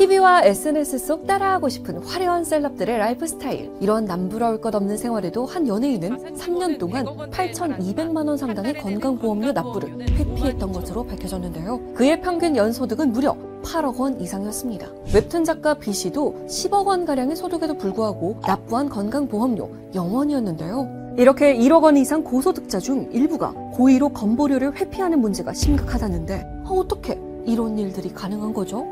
TV와 SNS 속 따라하고 싶은 화려한 셀럽들의 라이프 스타일. 이런 남부러울 것 없는 생활에도 한 연예인은 3년 동안 8,200만 원 상당의 건강보험료 납부를 회피했던 것으로 밝혀졌는데요. 그의 평균 연소득은 무려 8억 원 이상이었습니다. 웹툰 작가 B씨도 10억 원가량의 소득에도 불구하고 납부한 건강보험료 0원이었는데요. 이렇게 1억 원 이상 고소득자 중 일부가 고의로 건보료를 회피하는 문제가 심각하다는데 어떻게 이런 일들이 가능한 거죠?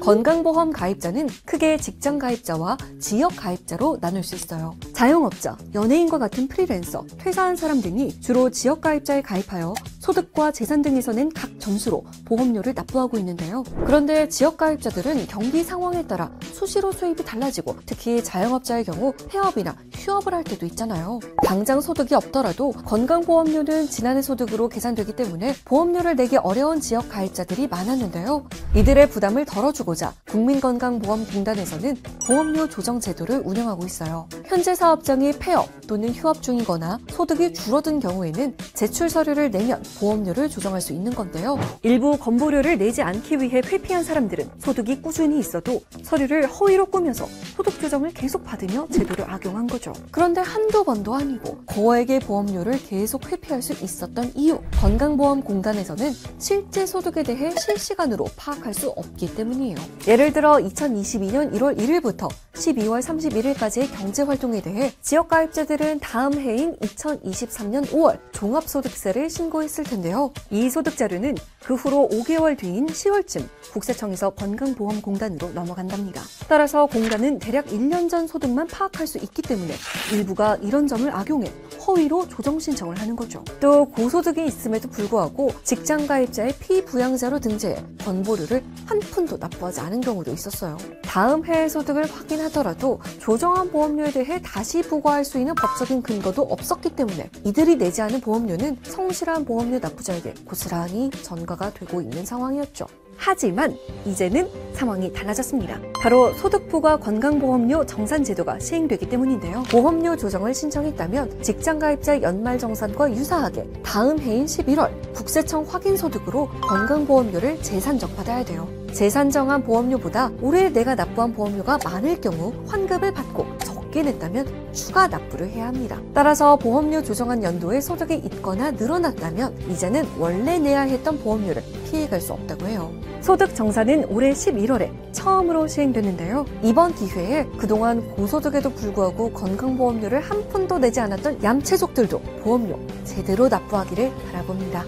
건강보험 가입자는 크게 직장 가입자와 지역 가입자로 나눌 수 있어요. 자영업자, 연예인과 같은 프리랜서, 퇴사한 사람 등이 주로 지역 가입자에 가입하여 소득과 재산 등에서 낸 각 점수로 보험료를 납부하고 있는데요. 그런데 지역 가입자들은 경비 상황에 따라 수시로 수입이 달라지고 특히 자영업자의 경우 폐업이나 휴업을 할 때도 있잖아요. 당장 소득이 없더라도 건강보험료는 지난해 소득으로 계산되기 때문에 보험료를 내기 어려운 지역 가입자들이 많았는데요. 이들의 부담을 덜어주고자 국민건강보험공단에서는 보험료 조정 제도를 운영하고 있어요. 현재 사업장이 폐업 또는 휴업 중이거나 소득이 줄어든 경우에는 제출 서류를 내면 보험료를 조정할 수 있는 건데요. 일부 건보료를 내지 않기 위해 회피한 사람들은 소득이 꾸준히 있어도 서류를 허위로 꾸며서 소득 조정을 계속 받으며 제도를 악용한 거죠. 그런데 한두 번도 아니고 거액의 보험료를 계속 회피할 수 있었던 이유, 건강보험공단에서는 실제 소득에 대해 실시간으로 파악할 수 없기 때문이에요. 예를 들어 2022년 1월 1일부터 12월 31일까지의 경제활동에 대해 지역가입자들은 다음 해인 2023년 5월 종합소득세를 신고했을 텐데요. 이 소득 자료는 그 후로 5개월 뒤인 10월쯤 국세청에서 건강보험공단으로 넘어간답니다. 따라서 공단은 대략 1년 전 소득만 파악할 수 있기 때문에 일부가 이런 점을 악용해 허위로 조정 신청을 하는 거죠. 또 고소득이 있음에도 불구하고 직장가입자의 피부양자로 등재해 건보료를 한 푼도 납부하지 않은 경우도 있었어요. 다음 해의 소득을 확인하더라도 조정한 보험료에 대해 다시 부과할 수 있는 법적인 근거도 없었기 때문에 이들이 내지 않은 보험료는 성실한 보험료 납부자에게 고스란히 전가가 되고 있는 상황이었죠. 하지만 이제는 상황이 달라졌습니다. 바로 소득부과 건강보험료 정산제도가 시행되기 때문인데요. 보험료 조정을 신청했다면 직장가입자의 연말정산과 유사하게 다음 해인 11월 국세청 확인소득으로 건강보험료를 재산정받아야 돼요. 재산정한 보험료보다 올해 내가 납부한 보험료가 많을 경우 환급을 받고 적게 냈다면 추가 납부를 해야 합니다. 따라서 보험료 조정한 연도에 소득이 있거나 늘어났다면 이제는 원래 내야 했던 보험료를 피해갈 수 없다고 해요. 소득 정산은 올해 11월에 처음으로 시행됐는데요. 이번 기회에 그동안 고소득에도 불구하고 건강보험료를 한 푼도 내지 않았던 얌체족들도 보험료 제대로 납부하기를 바라봅니다.